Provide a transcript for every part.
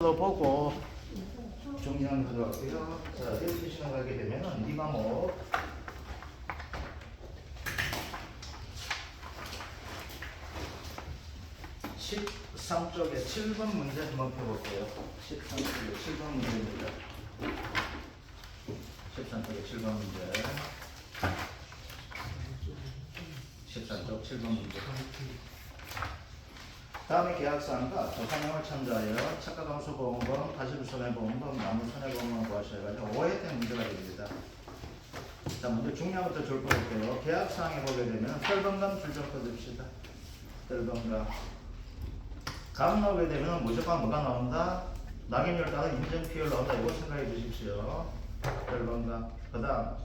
보고 정리하는 가져갈게요. 자, 이렇게 시간 가게 되면은 이 과목 13쪽에 7번 문제 한번 펴볼게요. 13쪽에 7번 문제입니다. 13쪽에 7번 문제. 13쪽 7번 문제. 다음에 계약사항과 조사명을 참조하여 착가감수보험금, 가시부손해보험금, 나무손해보험금 구하셔가지고 5회 때 문제가 됩니다. 자, 먼저 중요한 것부터 줄 볼게요. 계약사항에 보게 되면 혈번감 줄좀 꺼줍시다. 혈번감. 감 나오게 되면 무조건 뭐가 나온다? 낙인율 따라 인정피율 나온다. 이거 생각해 주십시오. 혈번감. 그 다음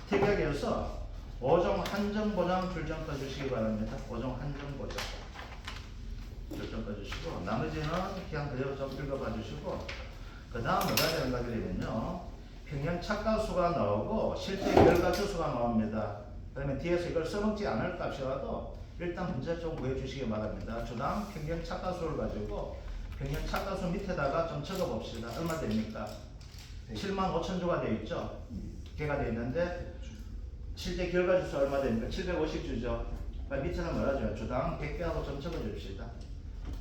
특약에서 5종 한정보장 줄좀 꺼주시기 바랍니다. 5종 한정보장. 줄좀 꺼주시고 나머지는 그냥 그대로 좀 읽어봐 주시고 그 다음 뭐가 되는가 그러면요 평형 착가수가 나오고 실제 결과수가 나옵니다. 그러면 뒤에서 이걸 써먹지 않을 값이라도 일단 문제 좀 구해주시기 바랍니다. 주당 평형 착가수를 가지고 평형 착가수 밑에다가 좀 적어봅시다. 얼마 됩니까? 75,000주가 되어 있죠. 개가 되어 있는데 실제 결과주수 얼마 됩니까? 750주죠. 밑에는 뭐라 하죠? 주당 100개하고 좀 적어줍시다.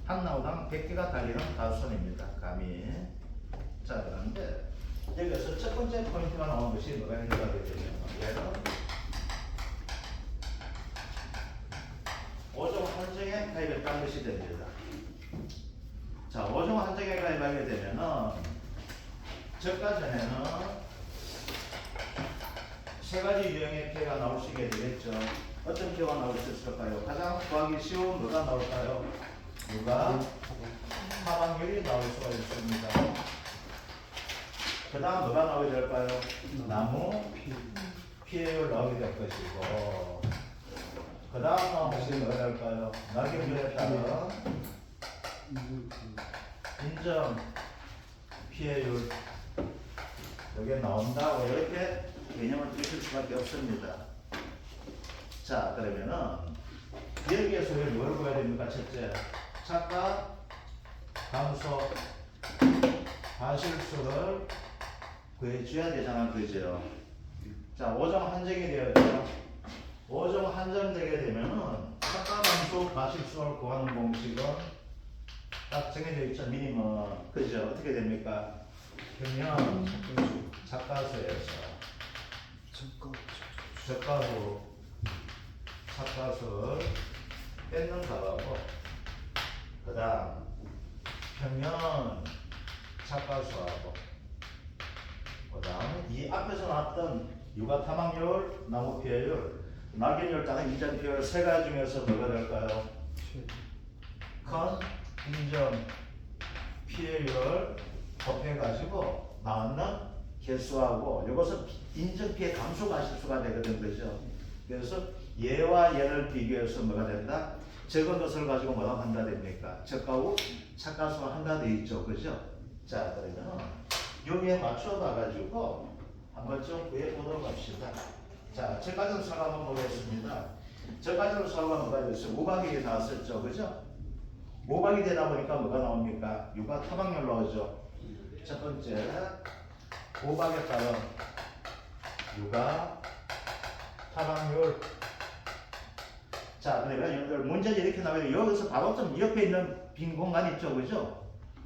한 나우당 100개가 달리는 가수선입니다. 감이. 자, 그런데 여기서 첫 번째 포인트가 나온 것이 뭐가 있는가 하게 되면 얘는 5종 한정에 가입했다는 것이 됩니다. 자, 5종 한정에 가입하게 되면은 저가 전에는 세 가지 유형의 피해가 나올 수 있게 되겠죠. 어떤 피해가 나올 수 있을까요? 가장 구하기 쉬운 뭐가 나올까요? 누가 하방률이 나올 수가 있습니다. 그 다음 뭐가 나오게 될까요? 나무 피해율 나오게 될 것이고 그 다음 나온 것이 뭐가 될까요? 낙엽률에 따른 인정 피해율 여기에 나온다고 이렇게 개념을 드실 수밖에 없습니다. 자, 그러면은 여기에서 왜 뭘 구해야 됩니까? 첫째, 착가 감소 과실수를 구해줘야 되잖아, 그죠? 자, 5종 한정이 되었죠. 5종 한정되게 되면은 착가 감소 과실수를 구하는 공식은 딱 정해져 있죠. 미니멈, 그죠? 어떻게 됩니까? 평형 착가수에서 저가수 착가수를 뺏는 값하고 그 다음 평면 착가수하고 그 다음 이 앞에서 나왔던 육아 타망률, 나무 피해율, 낙연율, 따른 인정 피해율 세 가지 중에서 뭐가 될까요? 큰 인정 피해율을 곱해가지고 나왔는 개수하고 이것은 인정 피해 감소 과실수가 되거든, 그죠? 그래서 얘와 얘를 비교해서 뭐가 된다? 적은 것을 가지고 뭐라고 한다 됩니까? 적가후 착가수가 한다 돼 있죠, 그죠? 자, 그러면 여기에 맞춰 봐가지고 한번 좀 구해 보도록 합시다. 자, 저가전사가 한번 보겠습니다. 저가전사가 뭐가 됐어요? 오각이 나왔었죠, 그죠? 오각이 되다 보니까 뭐가 나옵니까? 육아 타방률 나오죠. 첫 번째, 오각에 따른 육아 타방률. 자, 그러면 여러분들 문제가 이렇게 나와요. 여기서 바로 좀 옆에 있는 빈 공간 있죠, 그죠?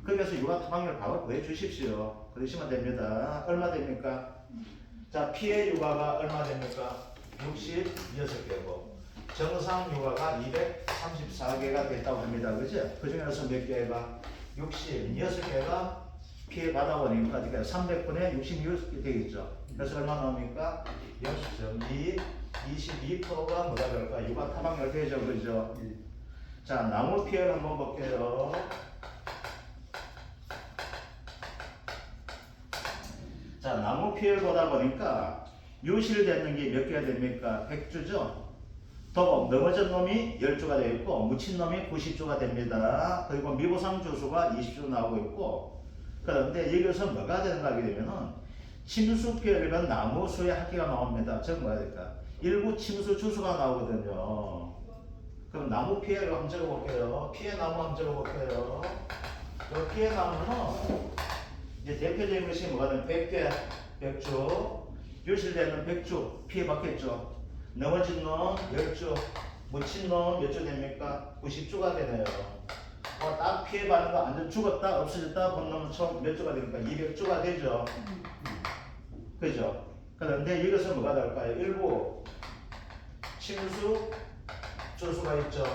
거기에서 육아 타방률 바로 구해 주십시오. 그러시면 됩니다. 얼마 됩니까? 자, 피해 육아가 얼마 됩니까? 66개고 정상 육아가 234개가 됐다고 합니다. 그죠? 그 중에서 몇 개가 66개가 피해 받아보니까 300분의 66개 되겠죠. 그래서 얼마 나옵니까? 0.2 22%가 뭐가 될까? 육아 타방률 되죠, 그죠? 자, 나무 피해를 한번 볼게요. 자, 나무 피해를 보다 보니까 유실되는 게 몇 개가 됩니까? 100주죠? 도복 넘어진 놈이 10주가 되어 있고 묻힌 놈이 90주가 됩니다. 그리고 미보상 주수가 20주 나오고 있고 그런데 여기서 뭐가 되는가 하게 되면은 침수 피해를 나무 수의 합계가 나옵니다. 즉 뭐야 될까? 일부 침수 주수가 나오거든요. 그럼 나무 피해를 한번 적어볼게요. 피해 나무 한번 적어볼게요. 그 피해 나무는 이제 대표적인 것이 뭐가 되면 100개, 100주, 유실되는 100주 피해받겠죠. 넘어진 놈 10주, 묻힌 놈 몇 주 됩니까? 90주가 되네요. 딱 피해받는 거 완전 죽었다, 없어졌다, 본 놈은 총 몇 주가 됩니까? 200주가 되죠. 그죠? 그런데 이것은 뭐가 될까요? 일부 침수 주수가 있죠.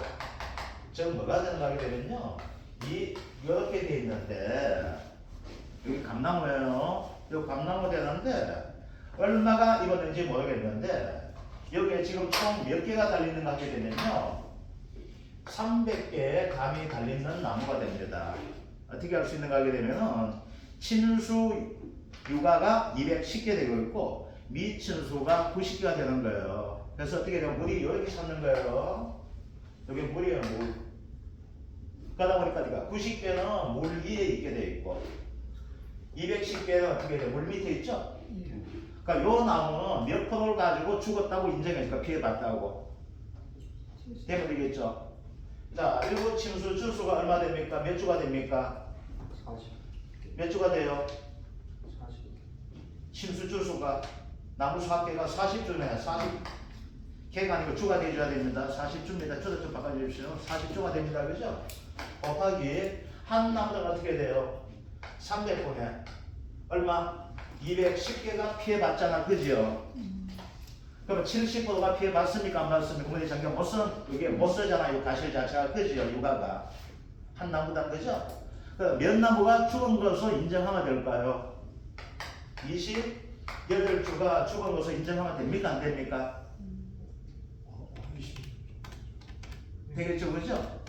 즉 뭐가 된다게 되면요, 이렇게 돼 있는데 여기 감나무예요. 이 감나무 되는데 얼마가 입었는지 모르겠는데 여기에 지금 총 몇 개가 달리는가 하게 되면요, 300개의 감이 달리는 나무가 됩니다. 어떻게 할 수 있는가 하게 되면은 친수 유가가 210개 되고 있고 미친수가 90개가 되는 거예요. 그래서 어떻게 되면 물이 여기 솟는 거예요. 여기 물이에요, 물. 그러다 보니까 90개는 물 위에 있게 돼 있고 210개는 어떻게 돼요? 물 밑에 있죠? 그러니까 요 나무는 몇 프로를 가지고 죽었다고 인정해니까 피해봤다고 되면 되겠죠? 자, 일부 침수 주수가 얼마 됩니까? 몇 주가 됩니까? 40. 몇 주가 돼요? 40. 침수 주수가 나무 수확계가 40주네. 40개가 아니고 주가 돼줘야 됩니다. 40주입니다. 주도 좀 바꿔주십시오. 40주가 됩니다. 그죠? 곱하기 한 나무당 어떻게 돼요? 300분에 얼마? 210개가 피해봤잖아. 그죠? 그러면 70%가 피해봤습니까? 안 받습니까? 그러면 잠깐 이게 못 쓰잖아요. 가실 자체가. 그죠? 유가가. 한 나무당. 그죠? 몇 나무가 죽은 것으로 인정하면 될까요? 28주가 죽은 것으로 인정하면 됩니까? 안 됩니까? 되겠죠? 그죠?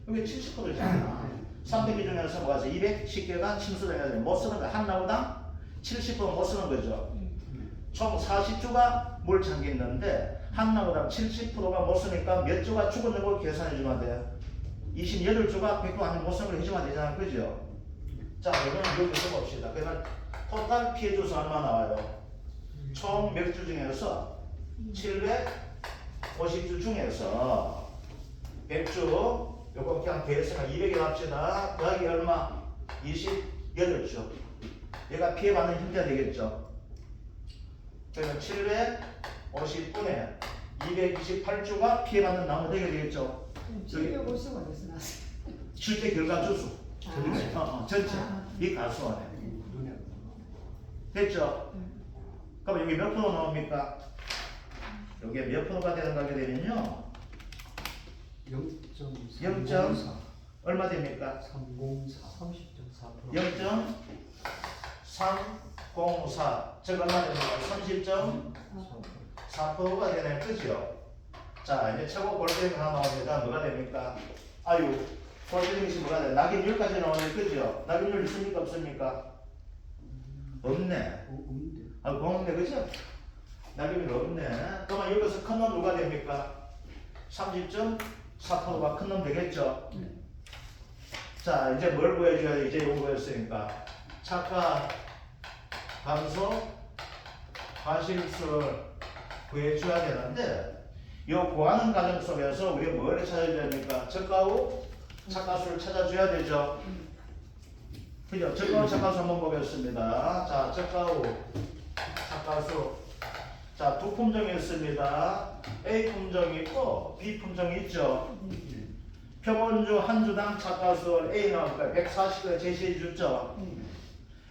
이게 70%잖아. 300개 중에서 뭐가 있어? 210개가 침수를 해야 돼. 못 쓰는 거. 한 나무당 70%못 쓰는 거죠. 총 40주가 물 잠겼는데 한 나무당 70%가 못 쓰니까 몇 주가 죽었는 걸 계산해 주면 돼. 28주가 100% 아니면 못 쓰는 걸 해주면 되잖아. 그죠? 자, 그러면 여기서 봅시다. 그러면 토탈 피해 주수 얼마 나와요? 총 몇 주 중에서 750주 중에서 100주 요거 그냥 대해서가 200에 합시다. 더하기 얼마? 28주. 얘가 피해받는 형태가 되겠죠. 그러면 750분에 228주가 피해받는 나무 되게 되겠죠. 750 어디서 나왔어요? 실제 결과 주수. 전체. 이 가수 안에. 됐죠? 그럼 여기 몇 프로 나옵니까? 여기에 몇 프로가 되는가 하게 되면요. 0. 얼마 됩니까? 30.4%. 0.304. 즉 얼마 됩니까? 30.4%가 되네. 그죠? 자, 이제 최고 골드링 하나 나옵니다. 뭐가 됩니까? 아유, 골드링이 뭐가 돼? 낙인율까지 나오네. 그죠? 낙인율 있습니까? 없습니까? 없네. 없네. 그죠? 낙인율 없네. 그러면 여기서 큰 놈 누가 됩니까? 30.4%가 큰 놈 되겠죠? 자, 이제 뭘 구해줘야 돼? 이제 이거 구했으니까. 착과 감소, 과실수를 구해줘야 되는데, 이 구하는 과정 속에서 우리가 뭘 찾아줘야 됩니까? 적가후, 착가수를 찾아줘야 되죠. 그죠? 적가후, 착가수 한번 보겠습니다. 자, 적가후, 착가수. 자, 두 품종이 있습니다. A 품종이 있고 B 품종이 있죠. 평원주 한 주당 착가수 A는 140개 제시해 줬죠.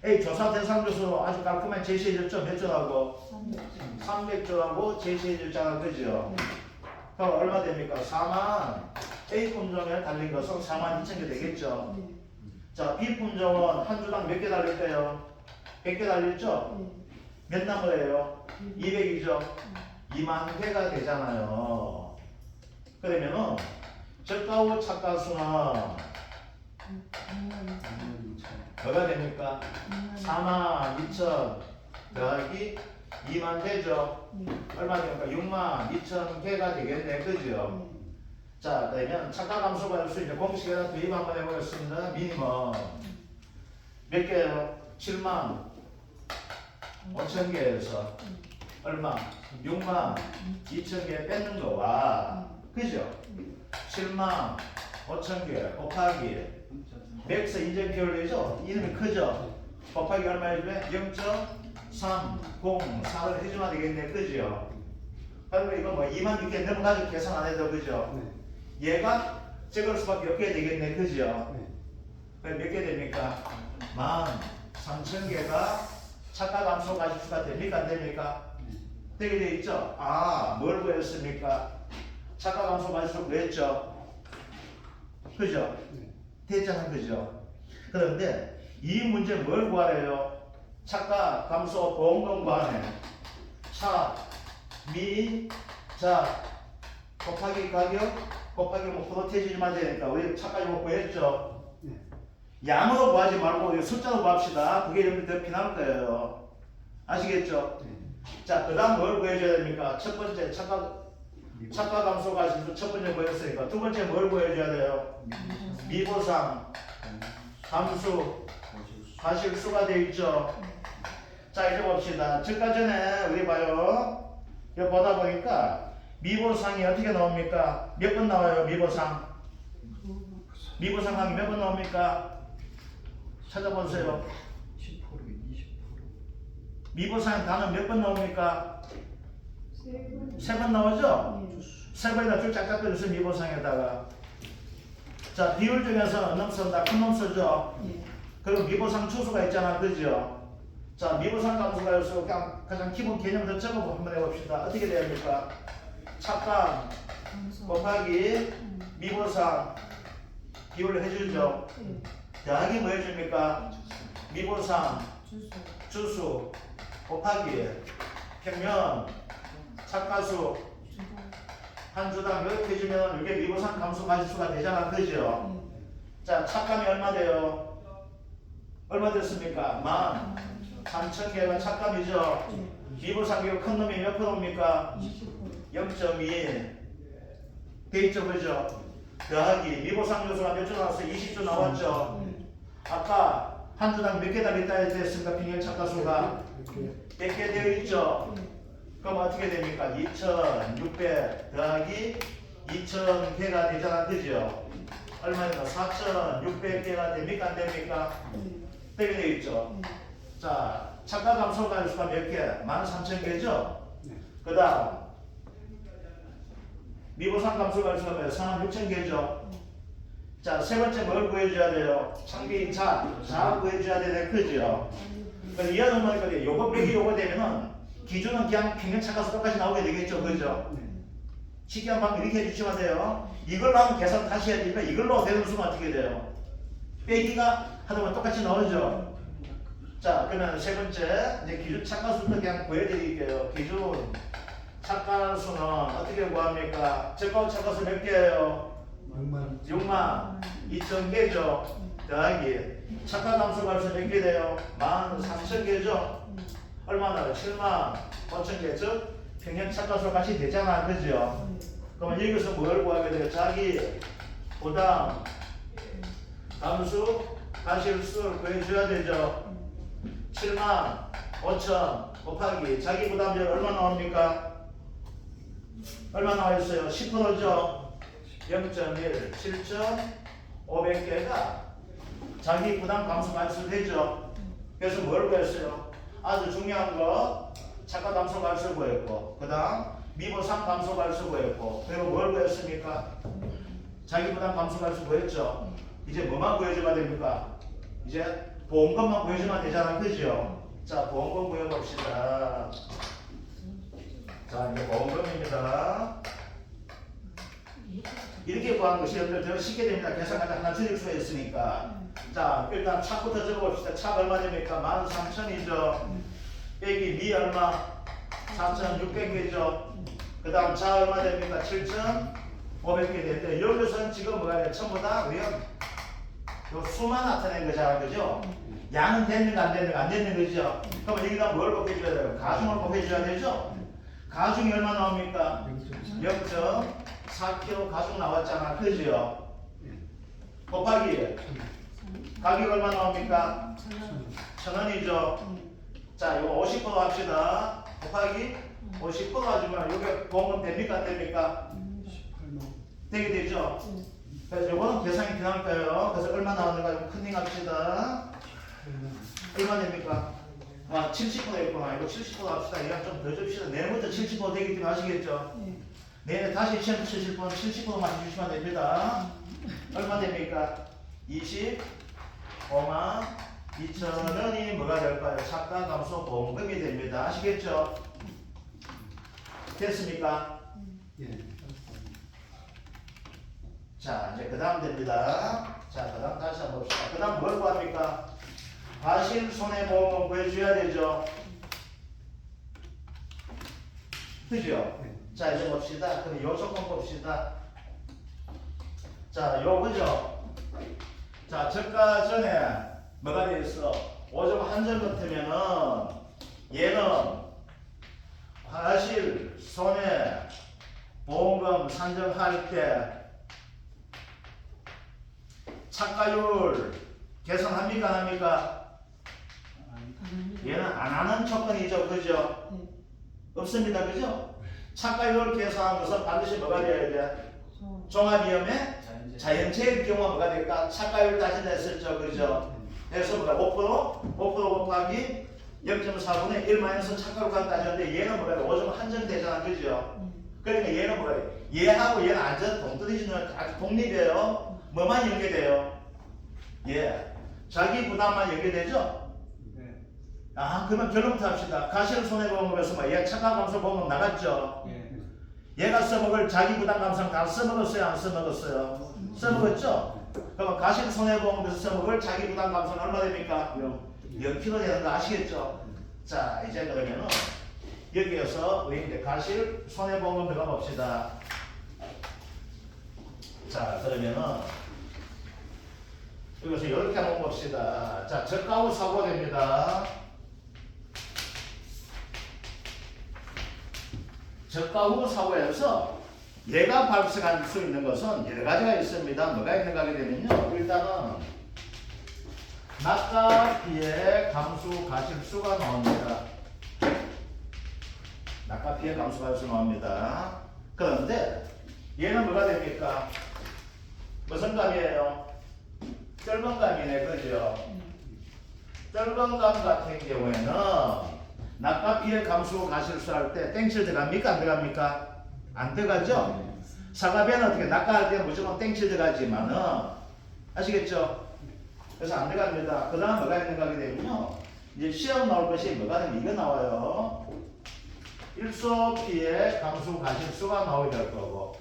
A 조사 대상 주수 아주 깔끔하게 제시해 줬죠. 몇 주라고? 300주라고 제시해 줬잖아. 그죠? 그럼 얼마 됩니까? 4만. A 품종에 달린 것은 4만 2천 개 되겠죠. 자, B 품종은 한 주당 몇 개 달릴까요? 100개 달렸죠? 몇 나무예요? 200이죠? 2만 개가 되잖아요. 그러면은 적가후 착가수는 뭐가 됩니까? 4만 2천 더하기 2만 되죠? 얼마 됩니까? 6만 2천 개가 되겠네. 그죠? 자, 그러면 착가 감소가 수 있는 공식에다 대입 한번 해보겠습니다. 미니멈 몇 개예요? 7만 5천 개에서 얼마? 6만 2천 개 뺏는 거와, 그죠? 7만 5천 개 곱하기 맥스 인증 비율이죠? 이놈이 크죠? 곱하기 얼마 해주면 0.304를 해주면 되겠네. 그죠? 그러면 이거 뭐 2만 이렇게 넘어가지고 계산 안 해도 그죠? 얘가 적을 수밖에 없게 되겠네. 그죠? 그럼 몇 개 됩니까? 13,000개가 착각 함수 가지수가 됩니까? 안 됩니까? 되게 돼 있죠? 아, 뭘 구했습니까? 착각 함수 가지수 구했죠? 그죠? 됐잖아. 그죠? 그런데 이 문제 뭘 구하래요? 착각 함수 보험금 구하네. 차, 미, 자, 곱하기 가격, 곱하기 뭐 프로테이지만 되니까 우리 차까지 뭐 구했죠? 양으로 구하지 말고 숫자로 구합시다. 그게 좀 더 피날 거예요. 아시겠죠? 자, 그 다음 뭘 구해줘야 됩니까? 첫 번째 착각 함수 가지수 첫 번째 구했으니까 두 번째 뭘 구해줘야 돼요? 미보상 함수 가실수가 돼 있죠. 자, 이제 봅시다. 즉가 전에 우리 봐요. 이거 보다 보니까 미보상이 어떻게 나옵니까? 몇 번 나와요? 미보상 미보상항이 몇 번 나옵니까? 찾아보세요. 10% 20%. 미보상 단어 몇 번 나옵니까? 세 3번 나오죠? 번. 3번에다 줄 짝짝 그려서 미보상에다가. 자, 비율 중에서 놈 쓴다, 큰 놈 쓰죠? 예. 그리고 미보상 추수가 있잖아. 그죠? 자, 미보상 감수가 있어. 그냥 가장 기본 개념부터 적어보고 한번 해봅시다. 어떻게 돼야 됩니까? 착각 곱하기 미보상 비율을 해주죠. 예. 더하기 뭐 해줍니까? 미보상 주소. 주수 곱하기 평면 착가수 주소. 한 주당 이렇게 해주면 이게 미보상 감수 가지수가 되잖아. 그죠? 자, 착감이 얼마 돼요? 얼마 됐습니까? 13,000개가 착감이죠. 미보상 비율 큰 놈이 몇 프로입니까? 20%. 0.2 돼있죠. 그죠? 더하기 미보상 요소가 몇 주 나왔어요? 20주 나왔죠. 아까 한 주당 몇 개다 됐습니까? 평균 착가수가 100개 되어 있죠. 그럼 어떻게 됩니까? 2,600 더하기 2,000개가 되잖아. 그죠? 얼마입니까? 4,600개가 됩니까? 안 됩니까? 되게 되어 있죠. 자, 착각 감소 가지수가 몇 개? 13,000개죠? 그 다음 미보상 감소 가지수가 몇? 46,000개죠? 자, 세 번째 뭘 구해줘야 돼요? 창비 자 구해줘야 되네. 그죠? 그래서 이하는 말이니까 요거 빼기 요거 되면은 기준은 그냥 평균 착가수 똑같이 나오게 되겠죠. 그죠? 쉽게 한 방법 이렇게 해주시면 돼요. 이걸로 하면 계산 다시 해야 되니까 이걸로 되는 수는 어떻게 돼요? 빼기가 하다 보면 똑같이 나오죠. 자, 그러면 세 번째 이제 기준 착가수도 그냥 구해드릴게요. 기준 착가수는 어떻게 구합니까? 착가수 몇 개예요? 6만 2,000개죠. 더하기 착가함수 가지수 몇 개 돼요? 13,000개죠. 얼마나? 7만 5,000개. 즉 평균 착가수 같이 되잖아. 그죠? 그러면 여기서 뭘 구하게 돼요? 자기 부담 함수 가실수를 구해줘야 되죠. 7만 5천 곱하기 자기 부담률 얼마 나옵니까? 얼마 나와 있어요? 10%죠. 0.1 7,500개가 자기 부담 감소 가지수 되죠. 그래서 뭘 구했어요? 아주 중요한 거 착각 감소 가지수 구했고, 그 다음 미보상 감소 가지수 구했고, 그리고 뭘 구했습니까? 자기 부담 감소 가지수 구했죠. 이제 뭐만 구해주면 됩니까? 이제 보험금만 구해주면 되잖아. 그죠? 자, 보험금 구해봅시다. 자, 이제 보험금입니다. 이렇게 구하는 것이 여러분들 더 쉽게 됩니다. 계산까지 하나 줄일 수가 있으니까. 자, 일단 차부터 적어봅시다. 차 얼마 됩니까? 13,000이죠. 빼기 미 얼마? 4,600개죠. 그 다음 자 얼마 됩니까? 7,500개 되는데 여기서는 지금 뭐가 돼? 전부 다 우리가 요 수만 나타낸 거잖아. 그죠? 양은 됐는가 안 됐는가 안 됐는 거죠. 그러면 여기다 뭘 곱해줘야 돼요? 가중을 곱해줘야 되죠? 가중이 얼마 나옵니까? 0.4kg 가중 나왔잖아. 그죠? 곱하기 가격 얼마 나옵니까? 1,000원이죠. 자, 이거 50% 합시다. 곱하기 50% 하지만 이게 보험금 됩니까? 안 됩니까? 되게 되죠? 그래서 이거는 계산이 필요할까요? 그래서 얼마 나오는가 좀 컨닝합시다. 얼마 됩니까? 70% 됐구나. 이거 70% 합시다. 이랑 좀 더 줍시다. 내일부터 70% 되기 때문에 아시겠죠? 내일 다시 시험 치실 분 70%만 해주시면 됩니다. 얼마 됩니까? 25만 2천원이 뭐가 될까요? 착가 감소 보험금이 됩니다. 아시겠죠? 됐습니까? 예. 자, 이제 그 다음 됩니다. 자, 그 다음 다시 한번 봅시다. 그 다음 뭘 구합니까? 과실 손해보험은 구해줘야 되죠. 그죠? 자, 이제 봅시다. 그럼 요 조건 봅시다. 자, 요 그죠? 자, 저가 전에 뭐가 되어 있어? 5점 한점 같으면은 얘는 과실 손해 보험금 산정할 때 착가율 계산합니까 안 합니까? 얘는 안 하는 조건이죠. 그죠? 없습니다. 그죠? 착가율 계산한 것은 반드시 뭐가 되어야 돼? 종합위험의 자연재해일 경우가 뭐가 될까? 착가율 따진다 했었죠. 그죠? 그래서 뭐가 5% 곱하기 0.4분의 1 마이너스 착가율까지 따졌는데 얘는 뭐가 돼? 5점 한정되잖아. 그죠? 그러니까 얘는 뭐가 돼? 얘하고 얘는 완전 동떨어지는 아주 독립이에요. 뭐만 연계돼요? 예. 자기 부담만 연계되죠? 네. 아, 그러면 결론부터 합시다. 가실 손해보험에서 뭐 얘 착가 감소 보험금 나갔죠? 예. 얘가 써먹을 자기 부담 감소는 다 써먹었어요? 안 써먹었어요? 써먹었죠? 그러면 가실 손해보험에서 써먹을 자기 부담 감소는 얼마 됩니까? 0kg 되는 거 아시겠죠? 자, 이제 그러면은 여기에서 우리 이제 가실 손해보험을 들어가 봅시다. 자, 그러면은 여기서 이렇게 한번 봅시다. 자, 저가 후 사고 됩니다. 저가 후 사고에서 얘가 발생할 수 있는 것은 여러 가지가 있습니다. 뭐가 있는가 하게 되면요. 일단은 낙가 피해 감수 가실수가 나옵니다. 낙가 피해 감수 가실수 나옵니다. 그런데 얘는 뭐가 됩니까? 무슨 감이에요? 쫄건 감이네. 그죠? 쫄건 감 같은 경우에는 낙가 피해 감수 가실수 할 때 땡칠 들어갑니까? 안 들어갑니까? 안 들어가죠? 사과배는 어떻게 낙가할 때 무조건 땡칠 들어가지만은 아시겠죠? 그래서 안 들어갑니다. 그 다음 뭐가 있는가 하게 되면요. 이제 시험 나올 것이 뭐가 되면 이거 나와요. 일소 피해 감수 가실수가 나오게 될 거고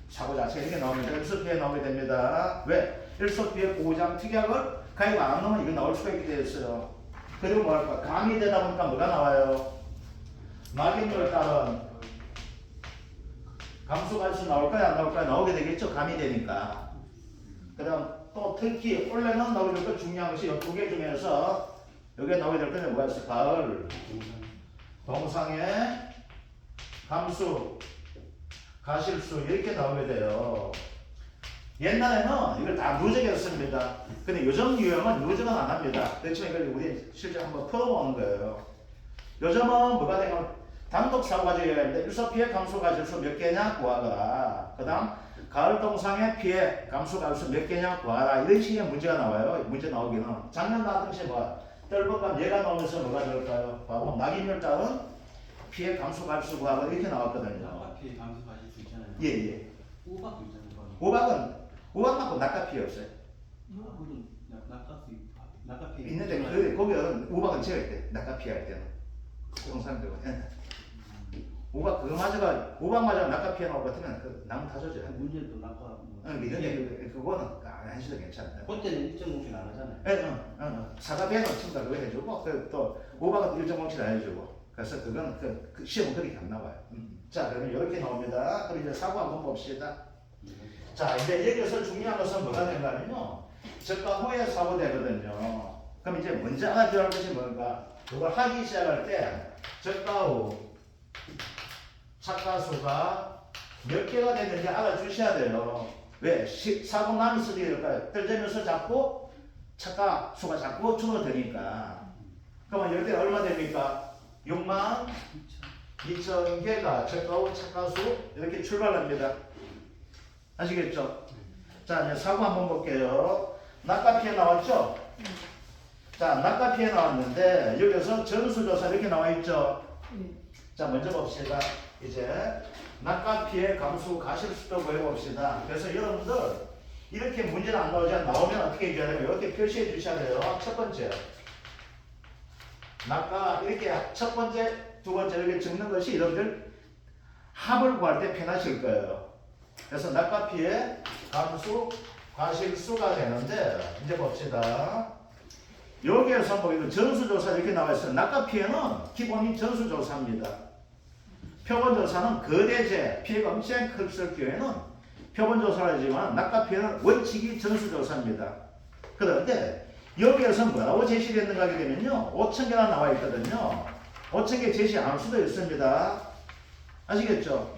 사고 자체가 이렇게 나옵니다. 일소 피해 나오게 됩니다. 왜? 일소 피해 보호장 특약을 가입 안 하면 이거 나올 수가 있게 되어 있어요. 그리고 뭐랄까 감이 되다 보니까 뭐가 나와요? 낙인율 따른 감수 가실수 나올까요? 안 나올까요? 나오게 되겠죠. 감이 되니까. 그다음 또 특히 원래는 나오게 될 거 중요한 것이 이 두 개 중에서 여기에 나오게 될 거는 뭐가 있어? 가을 동상의 감수 가실수 이렇게 나오게 돼요. 옛날에는 이걸 다 누적했습니다. 근데 요즘 유형은 누적은 안 합니다. 그렇지만 이걸 우리 실제 한번 풀어보는 거예요. 요즘은 뭐가 되면 단독 사고 가지고 얘기하는데 일소 피해 감수 가실수 몇 개냐 구하거라. 그 다음 가을 동상의 피해 감수 가실수 몇 개냐 구하라. 이런 식의 문제가 나와요. 문제 나오기는. 작년 나왔듯이 뭐 떨법감 얘가 나오면서 뭐가 될까요? 바로 낙인율 따른 피해 감수 가실수 구하거라 이렇게 나왔거든요. 낙가피해 감수 가실 수 있잖아요. 예예. 우박도 있잖아요. 오박은 맞고 낙가 피해 없어요. 우박은 낙가피해 있는데 거기는 오박은 제가 때 낙가 피할 때는 동상되고 오박 그거 맞아가 오박 맞아가 낙가 피해 나올 것 같으면 그 나무 다 젖어요. 문제도 낙가. 믿는데 그거는 안 하셔도 괜찮아요. 그때는 1.5씩 안 하잖아요. 예, 사과 배는 친구가 그거 해주고 또 오박은 1.5치 안 해주고 그래서 그건 그 시험은 그렇게 안 나와요. 자 그러면 이렇게 나옵니다. 그럼 이제 사고 한번 봅시다. 자 이제 여기서 중요한 것은 뭐가 되냐면요. 저가 후에 사고 되거든요. 그럼 이제 먼저 알아줘야 할 것이 뭔가 이걸 하기 시작할 때 저가 후 착가수가 몇 개가 되는지 알아주셔야 돼요. 왜? 사고 나면 쓰게 될까요? 떨어지면서 자꾸 착가수가 자꾸 줄어드니까. 그러면 이럴 때 얼마 됩니까? 6만 2천 개가 저가 후 착가수 이렇게 출발합니다. 아시겠죠? 자, 이제 사고 한번 볼게요. 낙과 피해 나왔죠? 자, 낙과 피해 나왔는데 여기서 전수조사 이렇게 나와 있죠? 자, 먼저 봅시다. 이제 낙과 피해 감수 가실수도 구해봅시다. 그래서 여러분들 이렇게 문제는 안 나오지 나오면 어떻게 해줘야 되면 이렇게 표시해 주셔야 돼요. 첫 번째 낙과 이렇게 첫 번째, 두 번째 이렇게 적는 것이 여러분들 합을 구할 때 편하실 거예요. 그래서 낙과 피해 감수 과실수가 되는데 이제 봅시다. 여기에서 보기도 전수조사 이렇게 나와 있어요. 낙과 피해는 기본이 전수조사입니다. 표본조사는 거대재 피해가 엄청 컸을 경우에는 표본조사를 하지만 낙과 피해는 원칙이 전수조사입니다. 그런데 여기에서 뭐라고 제시됐는가 하게 되면요 5,000개나 나와 있거든요. 5,000개 제시 안 할 수도 있습니다. 아시겠죠?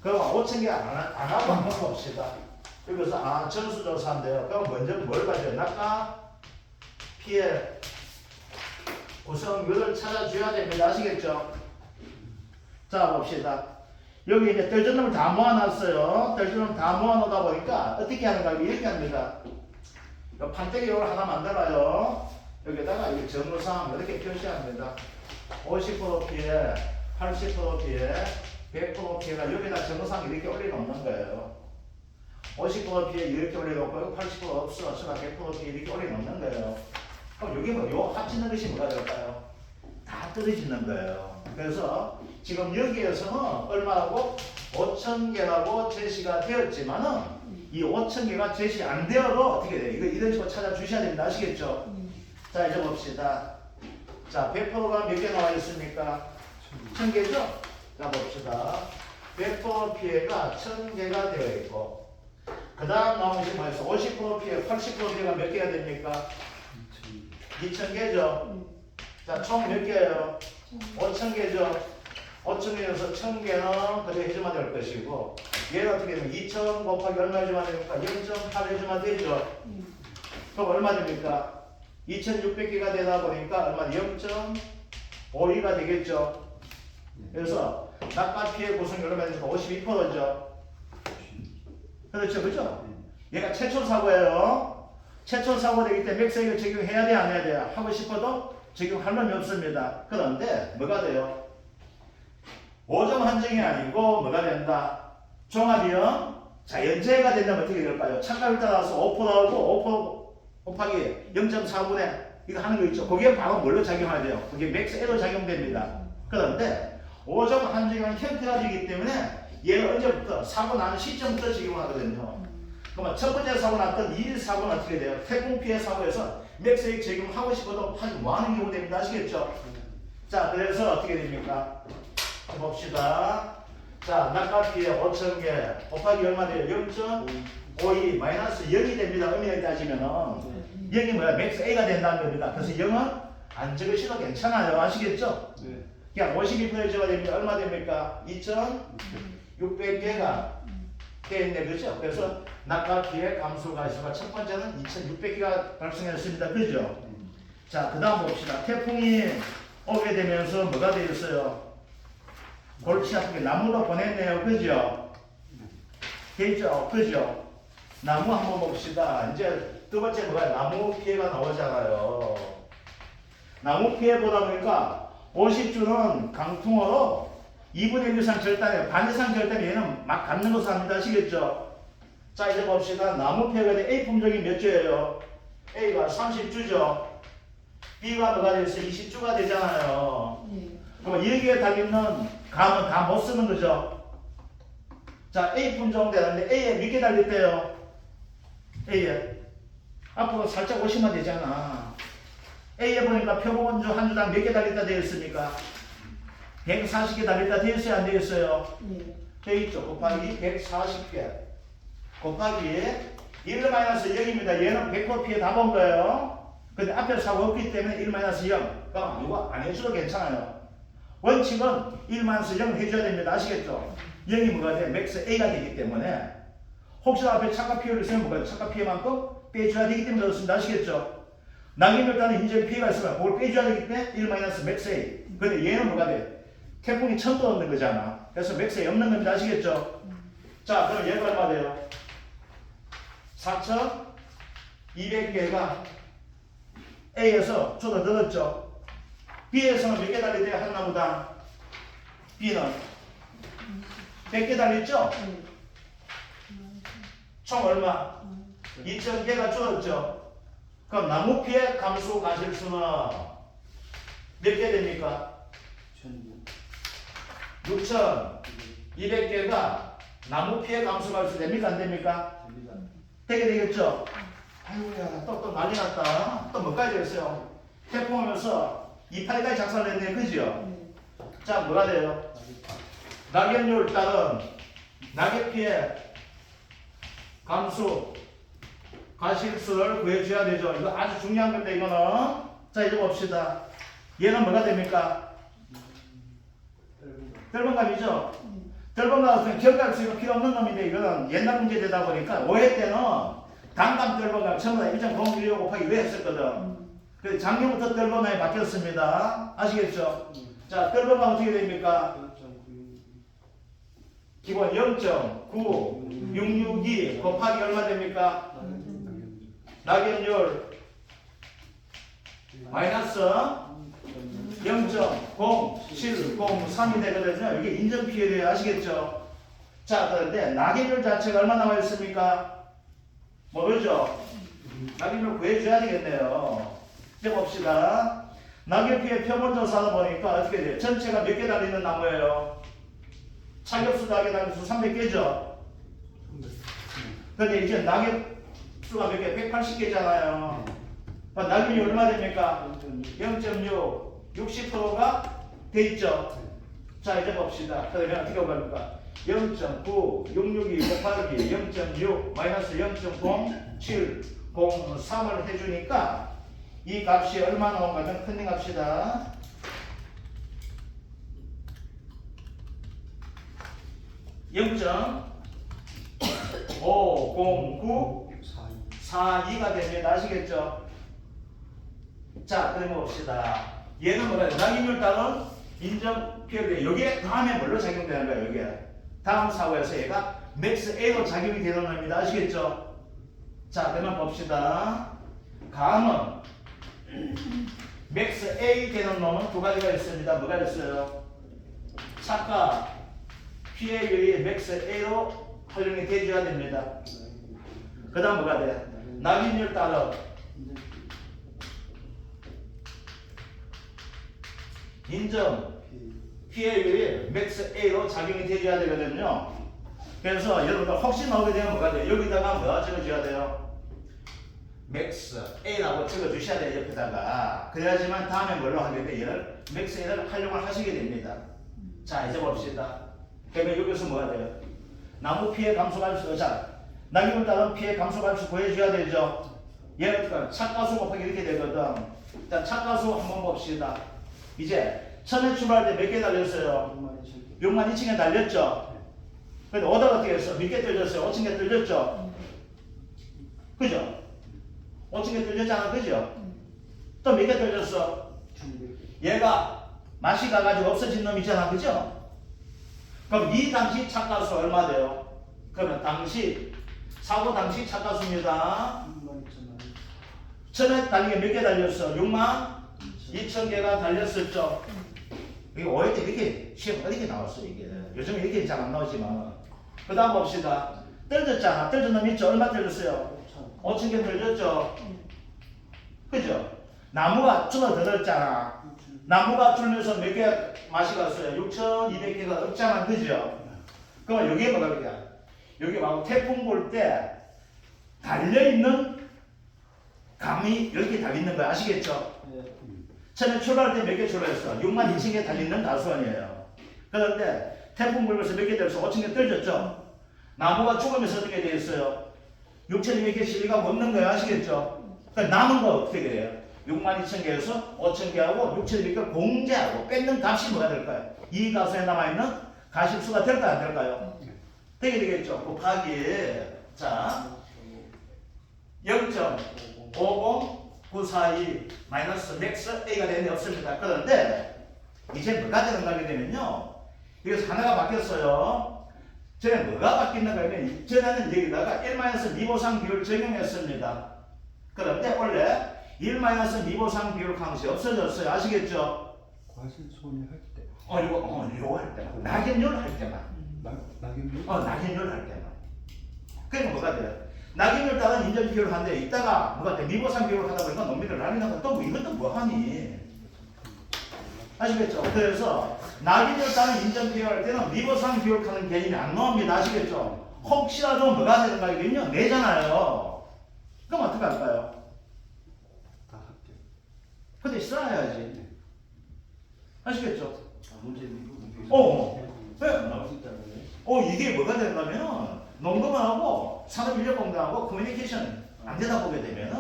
그럼 5,000개 안 하고 한번 봅시다. 여기서 전수조사인데요. 그럼 먼저 뭘 가져요? 낙과 피해 구성률을 찾아줘야 됩니다. 아시겠죠? 자 봅시다. 여기 이제 뜰전놈을 다 모아놨어요. 뜰전놈 다 모아놓다 보니까 어떻게 하는가 이렇게 합니다. 판때기 요걸 하나 만들어요. 여기다가 이 전후상 이렇게 표시합니다. 50% 피해, 80% 피해, 100% 피해가 여기다 전후상 이렇게 올려놓는 거예요. 50% 피해 이렇게 올려놓고 80% 없어, 100% 피해 이렇게 올려놓는 거예요. 그럼 여기 뭐 요 합치는 것이 뭐가 될까요? 다 떨어지는 거예요. 그래서 지금 여기에서는 얼마라고? 5,000개라고 제시가 되었지만은 이 5,000개가 제시 안 되어도 어떻게 돼요? 이거 이런 식으로 찾아주셔야 됩니다. 아시겠죠? 자, 이제 봅시다. 자, 100%가 몇 개 나와 있습니까? 1,000개죠? 자, 봅시다. 100% 피해가 1,000개가 되어 있고, 그 다음 나온 것이 뭐였어? 50% 피해, 80% 피해가 몇 개가 됩니까? 2,000개죠? 자, 총 몇 개예요? 5,000개죠? 5,000개에서 1,000개는 그대로 해주면 될 것이고, 얘는 어떻게 되면 2,000 곱하기 얼마 해주면 됩니까? 0.8 해주면 되죠? 그럼 얼마 됩니까? 2,600개가 되다 보니까 얼마? 0.52가 되겠죠? 그래서 낙과 피해 구성률 얼마 됩니까? 52%죠? 그렇죠, 그죠? 얘가 최초 사고예요. 최초 사고 되기 때문에 맥스에게 적용해야 돼, 안 해야 돼요? 하고 싶어도 적용할 놈이 없습니다. 그런데 뭐가 돼요? 5점 한정이 아니고 뭐가 된다? 종합이요? 자연재해가 된다면 어떻게 될까요? 참가율 따라서 5% 하고 5% 곱하기 0.4분의 이거 하는 거 있죠? 거기에 바로 뭘로 작용해야 돼요? 그게 맥스에도 작용됩니다. 그런데 5점 한정은 형태가 되기 때문에 얘는 언제부터? 사고 나는 시점부터 적용하거든요. 그러면 첫 번째 사고 났던 2일 사고는 어떻게 돼요? 태풍 피해 사고에서 맥스에 적용하고 싶어도 하지 뭐하는 경우 됩니다. 아시겠죠? 자, 그래서 어떻게 됩니까? 봅시다. 자, 낙과 피해 5,000개 곱하기 얼마 돼요? 0.52 마이너스 0이 됩니다. 의미에 따지면은 0이 뭐야? 맥스 A가 된다는 겁니다. 그래서 0은 안 적으셔도 괜찮아요. 아시겠죠? 네. 그냥 52% 적어야 됩니다. 얼마 됩니까? 2,600개가 되어 있네. 그죠? 그래서 낙과 피해 감소 가시가 첫 번째는 2,600개가 발생했습니다. 그죠? 자, 그 다음 봅시다. 태풍이 오게 되면서 뭐가 되었어요? 골치 아프게 나무로 보냈네요. 그죠? 되죠? 그죠? 나무 한번 봅시다. 이제 두 번째 뭐가 나무 피해가 나오잖아요. 나무 피해 보다 보니까 50주는 강풍으로 2분의 1 이상 절단에 반 이상 절단에 얘는 막 갖는 것을 합니다. 아시겠죠? 자, 이제 봅시다. 나무 피해가 돼 A 품종이 몇 주예요? A가 30주죠. B가 뭐가 돼서 20주가 되잖아요. 그럼 여기에 달리는 감은 다 못 쓰는 거죠. 자, A 품종 되는데 A에 몇 개 달릴 때요? A에 앞으로 살짝 오시면 되잖아. A에 보니까 표본주 한 주당 몇 개 달렸다 되어 있습니까? 140개 달렸다 되어 있어요? 안 되어 있어요? 되어 있죠. 곱하기 140개 곱하기 1-0입니다. 얘는 100% 피해 다 본 거예요. 근데 앞에 사고 없기 때문에 1-0. 그럼 이거 안 해줘도 괜찮아요. 원칙은 1-0 해줘야 됩니다. 아시겠죠? 0이 뭐가 돼? 맥스 A가 되기 때문에 혹시 앞에 착각 피해를 있으면 뭐가 돼? 착각 피해만큼 빼줘야 되기 때문에 그렇습니다. 아시겠죠? 낙인멸단은 인적 피해가 있으면 그걸 빼줘야 되기 때문에 1- 맥스 A. 근데 얘는 뭐가 돼? 태풍이 천도 없는 거잖아. 그래서 맥스에 없는 겁니다. 아시겠죠? 자, 그럼 얘가 얼마 돼요? 4,200개가 A에서 줄어들었죠. B에서는 몇 개 달렸대요? 한 나무당. B는 100개 달렸죠? 총 얼마? 2,000개가 줄었죠. 그럼 나무 피해 감소 가실수는 몇 개 됩니까? 6,200개가 나무 피해 감소 가실수 됩니까? 안 됩니까? 되게 되겠죠? 아이고야, 또 난리 났다. 또 뭐까지 되겠어요? 태풍 오면서 이파리까지 작살을 냈네, 그죠? 자, 뭐가 돼요? 낙엽률 따른 낙엽 피해 감소 가실수를 구해줘야 되죠. 이거 아주 중요한 건데, 이거는. 자, 이제 봅시다. 얘는 뭐가 됩니까? 덜번감이죠? 덜번감은 기억할 필요 없는 놈인데, 이거는 옛날 문제 되다 보니까 5회 때는 단감 덜번감 전부 다 1.015 곱하기 2 했었거든. 그래서 작년부터 덜번감이 바뀌었습니다. 아시겠죠? 자, 덜번감 어떻게 됩니까? 기본 0.9662 곱하기 얼마 됩니까? 낙엽률 마이너스 0.0703이 되거든요. 이게 인정 피해래요. 아시겠죠? 자, 그런데 낙엽률 자체가 얼마 나와 있습니까? 모르죠? 낙엽률 구해줘야 되겠네요. 이제 봅시다. 낙엽 피해 표본조사하다 보니까 어떻게 돼요? 전체가 몇 개 달리는 나무예요? 차겹수 낙엽 달수 300개죠? 근데 이제 낙엽 수가 몇 개? 180개잖아요. 낙엽이 얼마 됩니까? 0.6, 60%가 돼 있죠. 자, 이제 봅시다. 그러면 어떻게 볼까? 0.9662 곱하기 0.6 마이너스 0.0703을 해주니까 이 값이 얼마 나온가 하면 컨닝 합시다. 0.50942가 됩니다. 아시겠죠? 자, 그러면 봅시다. 얘는 뭐가 돼요? 낙엽률 따른 인정 피해율이 여기에 다음에 뭘로 작용되는 거예요? 여기에 다음 사고에서 얘가 맥스 A로 작용이 되는 겁니다. 아시겠죠? 자, 그러면 봅시다. 감은 맥스 A 되는 놈은 두 가지가 있습니다. 뭐가 있어요? 착각 피해율이 맥스 A로 활용이 되어야 됩니다. 그 다음 뭐가 돼? 낙엽률 따른 인정 피해율이 맥스 A로 작용이 되어야 되거든요. 그래서 여러분들 혹시 나오게 되면 뭐가 돼요? 여기다가 뭐 적어줘야 돼요? 맥스 A라고 적어주셔야 돼요. 옆에다가. 그래야지만 다음에 뭘로 하게 돼요? 얘를 맥스 A를 활용을 하시게 됩니다. 자, 이제 봅시다. 그러면 여기서 뭐가 돼요? 나무 피해 감소 발수. 자, 낙엽을 따른 피해 감소 발수 구해줘야 되죠. 얘는 착가수 곱하기 이렇게 되거든. 자, 착가수 한번 봅시다. 이제 처음에 출발할 때 몇 개 달렸어요? 62,000개 달렸죠? 근데 오다가 어떻게 했어? 몇 개 떨렸어요? 5,000개 떨렸죠? 그죠? 5,000개 떨렸잖아. 그죠? 또 몇 개 떨렸어? 얘가 맛이 가가지고 없어진 놈이잖아. 그죠? 그럼 이 당시 착가수 얼마 돼요? 그러면 당시 사고 당시 착가수입니다. 처음에 달린 게 몇 개 달렸어? 62,000개가 달렸었죠. 이게 5회 때 이렇게 시험 어떻게 나왔어 이게. 요즘에 이렇게 잘 안 나오지만. 그 다음 봅시다. 떨어졌잖아. 떨어진 놈 있죠? 얼마 떨어졌어요? 5,000개 떨어졌죠? 그죠? 나무가 줄어들었잖아. 나무가 줄면서 몇 개 맛이 갔어요? 6,200개가 없잖아. 그죠? 그럼 여기에 뭐가 그냥 여기 막 태풍 불 때 달려있는 감이 이렇게 달려있는 거야. 아시겠죠? 처음에 출발할 때 몇 개 출발했어? 62,000개 달리는 나수원이에요. 그런데 태풍 불면서 몇 개 떨어서 5,000개 떨어졌죠? 나무가 죽으면서 어떻게 되어 있어요? 6,200개 실리가 없는 거예요. 아시겠죠? 그러니까 남은 거 어떻게 돼요? 62,000개에서 5,000개하고 6,200개를 공제하고 뺏는 값이 뭐가 될까요? 이 가수에 남아있는 가십수가 될까요? 안 될까요? 되게 되겠죠? 곱하기 자 0.50942 마이너스 맥스 A가 되는데 없습니다. 그런데 이제 뭐가 되는가 하게 되면요. 여기서 하나가 바뀌었어요. 전에 뭐가 바뀌는가 하면 전에는 여기다가 1 미보상 비율 적용했습니다. 그런데 원래 1 미보상 비율 항시 없어졌어요. 아시겠죠? 과실손해 할 때. 이거 할 때. 낙인율 할 때만. 낙엽이? 낙인율 할 때만. 그러니까 뭐가 돼요? 낙인율 따른 인정 비율을 하는데 이따가 뭐가 돼? 미보상 비율을 하다 보니까 놈들을 낙인하면 또 이것도 뭐하니? 아시겠죠? 그래서 낙인율 따른 인정 비율 할 때는 미보상 비율하는 개념이 안 나옵니다. 아시겠죠? 혹시라도 뭐가 되는가 이게요 내잖아요. 그럼 어떻게 할까요? 다 할게요. 근데 써야지. 아시겠죠? 문제 미국 네. 이게 뭐가 되냐면 농금하고 산업인력공단하고 커뮤니케이션 안 되다 보게 되면은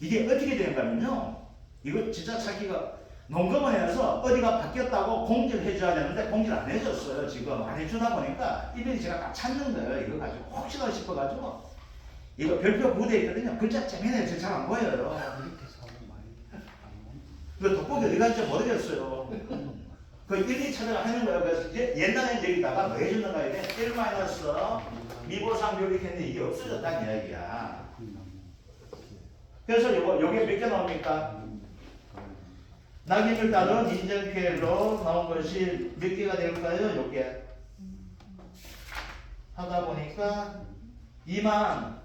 이게 어떻게 되는가면요. 이거 진짜 찾기가 농금원에서 어디가 바뀌었다고 공지를 해줘야 되는데 공지를 안 해줬어요. 지금 안 해주다 보니까 이들이 제가 딱 찾는 거예요. 이거 가지고 혹시나 싶어가지고 이거 별표 부대에 있거든요. 글자 째면에 잘 안 보여요. 이렇게 사람 많이 안 그 돋보기 어디 갈지 모르겠어요. 그 1, 2 찾아가 하는 거예요. 그래서 이제 옛날에 여기다가 뭐 해주는가 이게 1 미보상 비율이 했는데 이게 없어졌다는 이야기야. 그래서 요게 몇 개 나옵니까? 낙인율 따른 인정피해로 나온 것이 몇 개가 될까요? 요게 하다 보니까 2만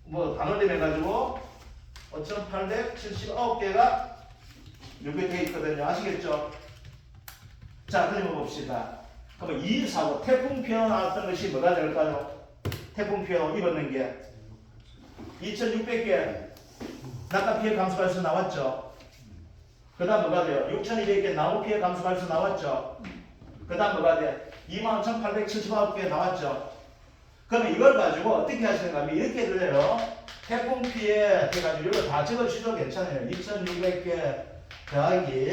뭐 단어림 해가지고 5,879개가 이렇게 돼 있거든요. 아시겠죠? 자, 그러면 봅시다. 그러면 이 사고 태풍 피해 나왔던 것이 뭐가 될까요? 태풍 피해 입었는 게 2,600개 낙하 피해 감소 발수 나왔죠. 그 다음 뭐가 돼요? 6,200개 나무 피해 감소 발수 나왔죠. 그 다음 뭐가 돼? 25,879개 나왔죠. 그러면 이걸 가지고 어떻게 하시는가 하면 이렇게 들려요. 태풍 피해 해가지고 이거 다 적어주셔도 괜찮아요. 2,600개 더하기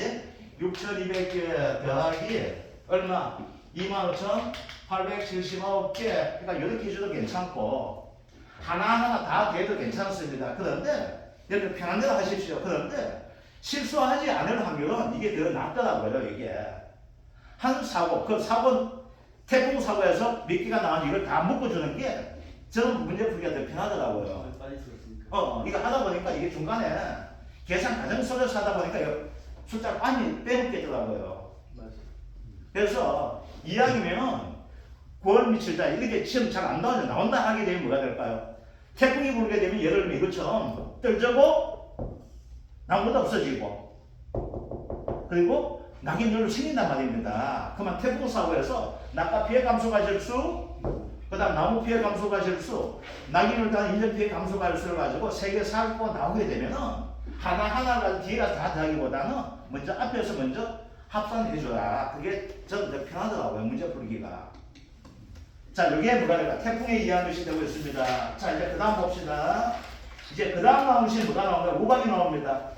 6,200개 더하기 얼마? 25,879개. 그러니까 이렇게 해줘도 괜찮고 하나하나 다 돼도 괜찮습니다. 그런데 여러분 편한 대로 하십시오. 그런데 실수하지 않을 확률은 이게 더 낮더라고요. 이게 한 사고, 그 사고 태풍 사고에서 몇 개가 나왔는지 이걸 다 묶어주는 게 저는 문제 풀기가 더 편하더라고요. 빨리 들었으니까. 이거 하다 보니까 이게 중간에 계산 과정 속에서 하다 보니까 숫자 많이 빼먹겠더라고요. 맞아. 그래서 이왕이면 9월 며칠 날 이렇게 시험 잘 안 나온다 하게 되면 뭐가 될까요? 태풍이 불게 되면 여름에 이것처럼 떨저고 나무도 없어지고 그리고 낙인율로 생긴단 말입니다. 그러면 태풍 사고에서 낙하 피해 감소가 실수, 그 다음 나무 피해 감소가 실수, 낙인율 따른 인정 피해 감소가 실수를 가지고 세 개 사고 나오게 되면은 하나하나가 뒤가 다 더하기보다는 먼저 앞에서 먼저 합산해줘라. 그게 저는 더 편하더라고요. 문제 풀기가. 자, 이게 뭐가 될까? 태풍에 의한 것이 되고 있습니다. 자, 이제 그 다음 봅시다. 이제 그 다음 나온 것이 뭐가 나옵니다? 우박이 나옵니다.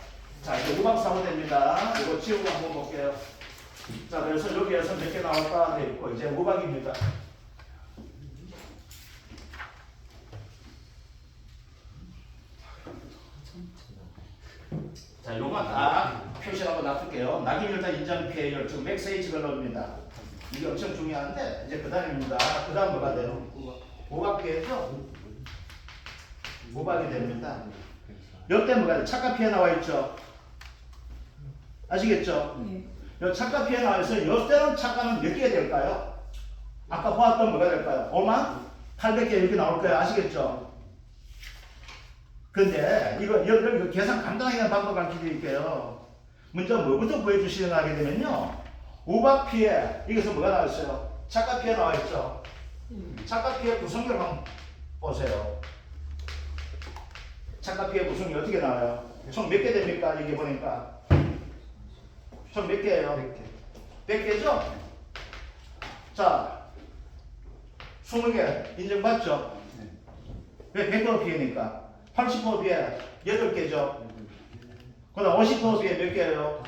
자, 이제 우박 사고 됩니다. 이거 지우고 한번 볼게요. 자, 그래서 여기에서 몇 개 나올까 돼 있고, 이제 우박입니다. 자, 요거 다 표시하고 놔둘게요. 낙인율단 인정 피해율, 즉 맥세이지 걸로입니다. 이게 엄청 중요한데, 이제 그 다음입니다. 그 다음 뭐가 돼요? 우박 피해죠? 우박이 됩니다. 여기 뭐가 돼요? 착각 피해 나와 있죠? 아시겠죠? 네. 요 착각 피해 나와 있어요. 요때는 착각은 몇 개가 될까요? 아까 보았던 뭐가 될까요? 5만 800개 이렇게 나올 거예요. 아시겠죠? 근데 이거 계산 간단하게 하는 방법 가르쳐 드릴게요. 먼저 뭐부터 구해주시는가 하게 되면요. 우박 피해, 여기서 뭐가 나와 있어요? 착각 피해 나와 있죠? 착각 피해 구성률 한번 보세요. 착각 피해 구성이 어떻게 나와요? 총 몇 개 됩니까? 이게 보니까 총 몇 개예요? 100개. 100개죠? 자, 20개 인정받죠? 왜 100% 피해니까? 80% 피해 8개죠? 그 다음 50% 피해 몇 개예요?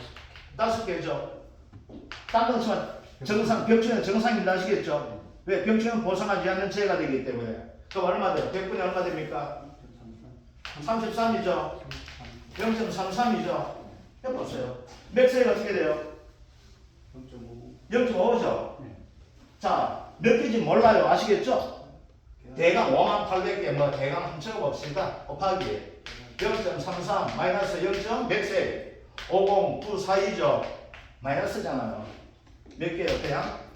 5개죠? 딴 건 치면 정상, 병충해는 정상입니다. 아시겠죠? 왜? 병충해는 보상하지 않는 죄가 되기 때문에. 그럼 얼마 돼요? 100분에 얼마 됩니까? 33이죠? 0.33이죠? 해보세요. 맥스가 어떻게 돼요? 0.5. 0.5죠? 네. 자, 몇 개인지 몰라요. 아시겠죠? 대강 5800개, 뭐 대강 한번 적어봅시다. 곱하기 0.33 마이너스 0. 몇 세? 50942죠. 마이너스잖아요. 몇 개요? 그냥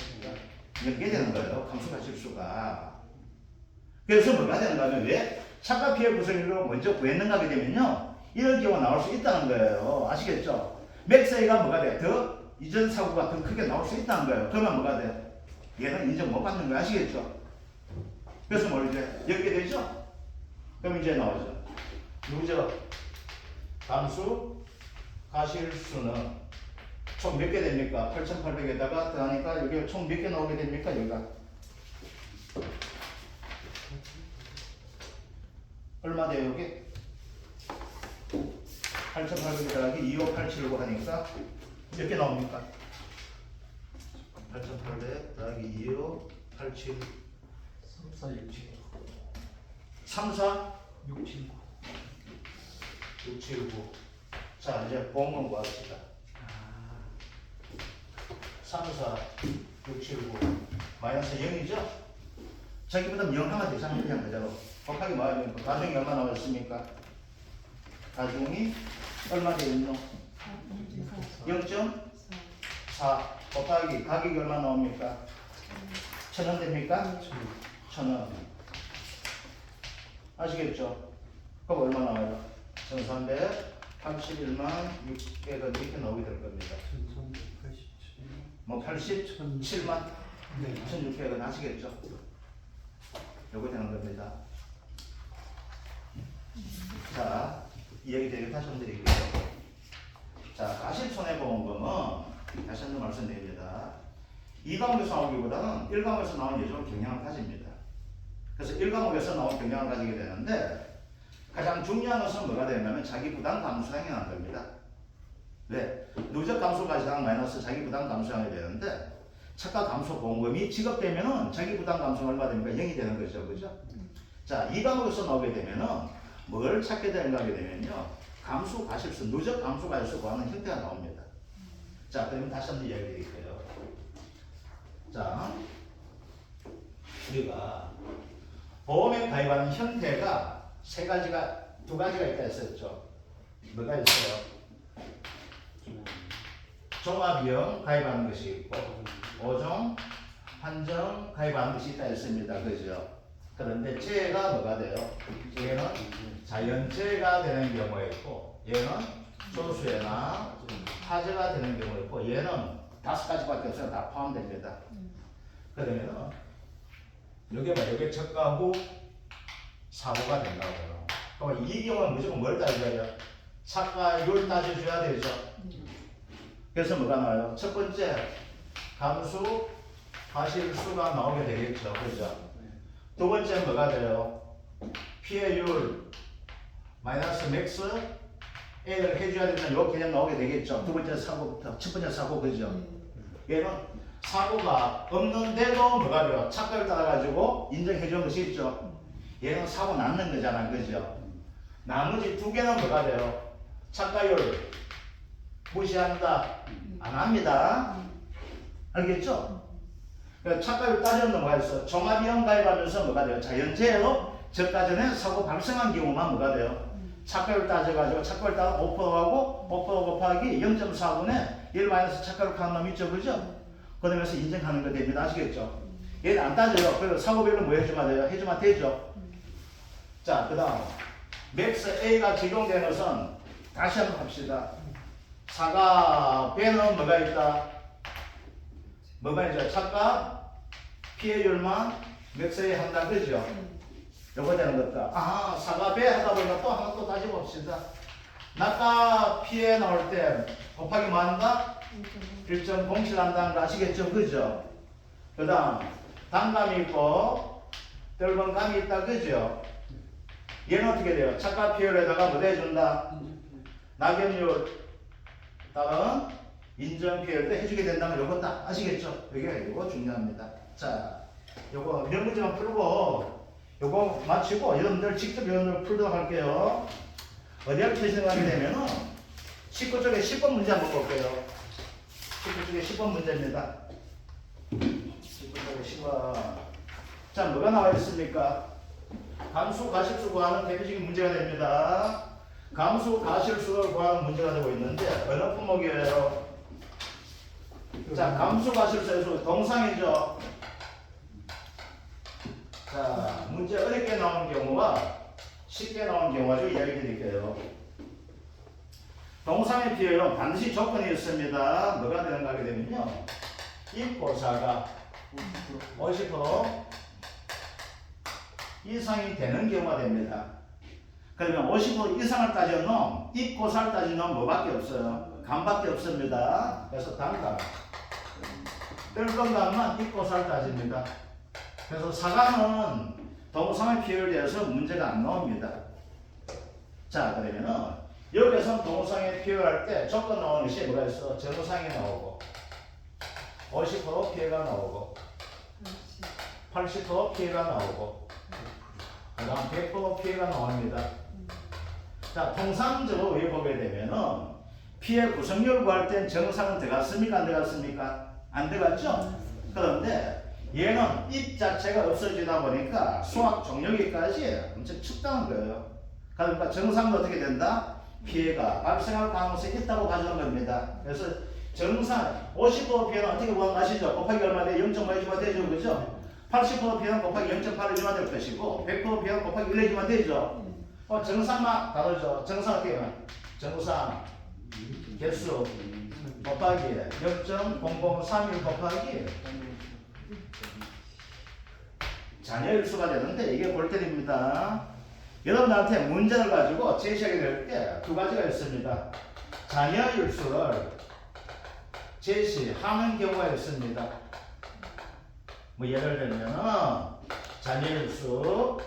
몇 개 되는 거예요. 감수가 실수가. 그래서 뭐가 되는가 하면 왜 착각 피해 구성률을 먼저 구했는가 하게 되면요. 이런 경우가 나올 수 있다는 거예요. 아시겠죠? 맥세이가 뭐가 돼? 더 이전 사고가 더 크게 나올 수 있다는 거예요. 그러면 뭐가 돼? 얘는 인정 못 받는 거 아시겠죠? 그래서 뭘 이제 이렇게 되죠? 그럼 이제 나오죠. 누구죠? 감수 가실수는 총 몇 개 됩니까? 8,800에다가 더하니까 여기 총 몇 개 나오게 됩니까? 여기가 얼마 돼요 여기? 8,800 더하기 25879 하니까 몇 개 나옵니까? 8,800 더하기 2587 3, 4, 6, 7, 9. 6, 7, 9. 자, 이제 보험금 구합시다. 3, 4, 6, 7, 9. 마이너스 0이죠? 자기보다 0 하나 대상을 그냥 그대로. 곱하기 뭐 하면 가중이 얼마 나왔습니까? 가중이 얼마 되겠노? 0.4 곱하기 가격이 얼마 나옵니까? 1,000원 됩니까? 1,000원. 아시겠죠? 그럼 얼마 나와요? 1,381만 600원 이렇게 나오게 될 겁니다. 1387. 뭐 87만 네. 1,600원 아시겠죠? 요거 되는 겁니다. 자, 이 얘기 되게 다시 한번 드릴게요. 자, 가실손해보험금은 다시 한번 말씀드립니다. 2과목에서 나오기보다는 1과목에서 나온 예전 경향을 가집니다. 그래서 1과목에서 나온 경향을 가지게 되는데 가장 중요한 것은 뭐가 되냐면 자기 부담 감소량이 나는 겁니다. 왜? 누적 감소 가시당 마이너스 자기 부담 감소량이 되는데 착각 감소 보험금이 지급되면은 자기 부담 감소가 얼마 됩니까? 0이 되는 거죠. 그죠? 자, 2과목에서 나오게 되면은 뭘 찾게 되는가 하게 되면요. 감소 가실수, 누적 감소 가실수 구하는 형태가 나옵니다. 자, 그러면 다시 한번 이야기 드릴게요. 자, 우리가 보험에 가입하는 형태가 두 가지가 있다 했었죠. 뭐가 있어요? 종합비용 가입하는 것이 있고, 5종 한정 가입하는 것이 있다 했습니다. 그죠? 그런데 재해가 뭐가 돼요? 재해는 자연재해가 되는 경우가 있고, 얘는 조수해나 화재가 되는 경우가 있고, 얘는 5가지밖에 없어요. 다 포함됩니다. 그러면은 여기 봐, 여기 저가 후 사고가 된다고요. 그럼 이 경우는 무조건 뭘 따져야 돼요? 착가율 따져줘야 되죠. 그래서 뭐가 나와요? 첫 번째 감수 과실수가 나오게 되겠죠. 그죠? 두 번째 뭐가 돼요? 피해율 마이너스 맥스 A를 해줘야 되는 요 개념 나오게 되겠죠. 두 번째 사고부터 첫 번째 사고 그죠? 얘는 사고가 없는데도 뭐가 돼요? 착각을 따라가지고 인정해주는 것이 있죠. 얘는 사고 낳는 거잖아. 그죠? 나머지 두 개는 뭐가 돼요? 착각율 무시한다. 안 합니다. 알겠죠? 그러니까 착각율 따지는 뭐가 있어? 종합비용 가입하면서 뭐가 돼요? 자연재해로 저가 전에 사고 발생한 경우만 뭐가 돼요? 착각율 따져가지고 착각율 따라 5%하고 5% 곱하기 0.4분의 1 마이너스 착각율 하는 놈 있죠. 그죠? 그러면서 인정하는 거 됩니다. 아시겠죠? 얘는 안 따져요. 그래서 사고별로 뭐 해주면 돼요? 해주면 되죠. 자, 그 다음 맥스 A가 적용되는 것은 다시 한번 합시다. 사가 B는 뭐가 있다? 뭐가 있죠? 착각 피해율만 맥스 A 한다. 그죠? 요거 되는 것다. 아, 사가 배 하다 보니까 또 하나 또 다시 봅시다. 낙가 피해 나올 때 곱하기 뭐 한다? 1.07 한다는 거 아시겠죠? 그죠? 그 다음 단감이 있고 떫은 감이 있다. 그죠? 얘는 어떻게 돼요? 착각 피해율에다가 뭐 해준다? 낙연율 다음 인정 피해율 때 해주게 된다면 요거 딱 아시겠죠? 요거 중요합니다. 자, 요거 몇 문제만 풀고 요거 마치고 여러분들 직접 여러분들 풀도록 할게요. 어디를 표시하게 되면은 19쪽에 10번 문제 한번 볼게요. 19쪽에 10번 문제입니다. 20번. 자, 뭐가 나와 있습니까? 감수 가실수 구하는 대표적인 문제가 됩니다. 감수 가실수를 구하는 문제가 되고 있는데 어느 품목이에요? 자, 감수 가실수에서 동상이죠. 자, 문제 어렵게 나오는 경우와 쉽게 나오는 경우가 좀 이야기 드릴게요. 동상의 비율은 반드시 조건이 있습니다. 뭐가 되는가 하게 되면요. 입고사가 50% 이상이 되는 경우가 됩니다. 그러면 50% 이상을 따지는 놈, 입고사를 따지는 놈 뭐밖에 없어요? 감밖에 없습니다. 그래서 단감. 뜰건감만 입고사를 따집니다. 그래서 사감은 동상의 비율에 대해서 문제가 안 나옵니다. 자, 그러면은 여기서 동상의 비율할 때 조건 나오는 것이 뭐가 있어? 정상이 나오고 50% 피해가 나오고 80% 피해가 나오고 그 다음 100% 피해가 나옵니다. 자, 통상적으로 왜 보게 되면은 피해 구성률 구할 땐 정상은 들어갔습니까? 안 들어갔습니까? 안 들어갔죠? 그런데 얘는 입 자체가 없어지다 보니까 수학 종료기까지 엄청 춥다는 거예요. 그러니까 정상은 어떻게 된다? 피해가 발생할 가능성이 있다고 가져온 겁니다. 그래서 정상 50% 피해는 어떻게 구하시죠? 곱하기 얼마 돼? 0.5 해주면 되죠, 그죠? 80% 피해는 곱하기 0.8 해주면 될 것이고 100% 피해는 곱하기 1 해주면 되죠. 정상만 다르죠. 정상 어떻게 해요? 정상 개수 곱하기 0.0031 곱하기 자녀일 수가 되는데 이게 골때립니다. 여러분한테 문제를 가지고 제시하게 될 때 두 가지가 있습니다. 자녀일 수를 제시하는 경우가 있습니다. 뭐 예를 들면은 자녀일 수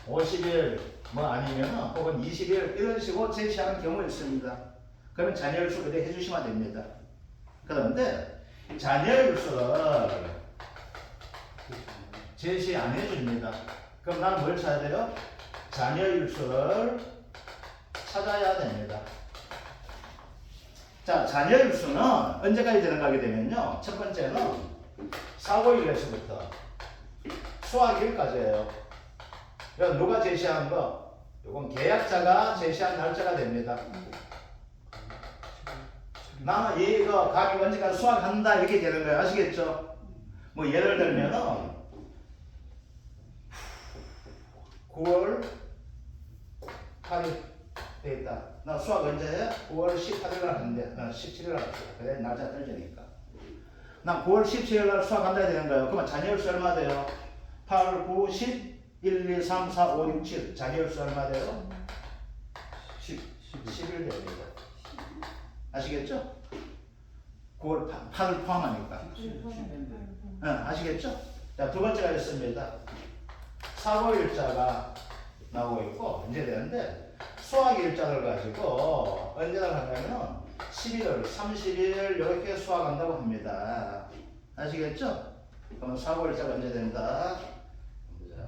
50일 뭐 아니면은 혹은 20일 이런 식으로 제시하는 경우가 있습니다. 그러면 자녀일 수 그대로 해주시면 됩니다. 그런데 자녀일 수를 제시 안 해줍니다. 그럼 나는 뭘 찾아야 돼요? 자녀일수를 찾아야 됩니다. 자, 자녀일수는 언제까지 되는가 하게 되면요. 첫 번째는 사고일에서부터 수학일까지예요. 그러니까 누가 제시한 거? 이건 계약자가 제시한 날짜가 됩니다. 나는 이거 감이 언제까지 수학한다 이렇게 되는 거예요. 아시겠죠? 뭐 예를 들면은 9월 8일 돼 있다. 나 수학 언제야? 9월 18일 날 하는데 17일 날 합시다. 그래 날짜 떨어지니까. 난 9월 17일 날 수학한다 해야 되는 거예요. 그러면 자녀일수 얼마 돼요? 8, 9, 10, 1, 2, 3, 4, 5, 6, 7 자녀일수 얼마 돼요? 10일 됩니다. 아시겠죠? 9월 8을 포함하니까. 아시겠죠? 자, 두 번째가 있습니다. 사고일자가 나오고 있고 이제 되는데 수학일자를 가지고 언제를 하냐면 11월, 30일 이렇게 수학한다고 합니다. 아시겠죠? 그러면 사고일자가 언제 된다? 자,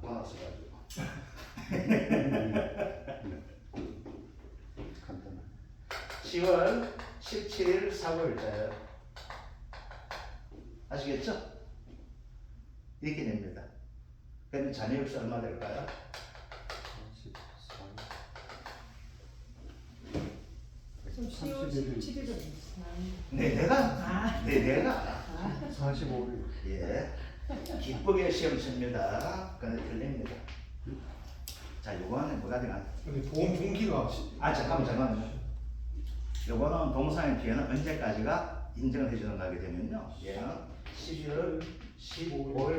받았어 가지고 10월 17일 사고일자예요. 아시겠죠? 이렇게 됩니다. 그러면 자녀일수 얼마 될까요? 10월 17일은 내가 45일. 예, 기쁘게 시험 칩니다. 그런데 틀립니다. 자, 요거는 뭐가 되나? 근데 보험 동기가 잠깐만요. 요거는 동상의 피해는 언제까지가 인정을 해주는 거게 되면요. 얘는 11월 15일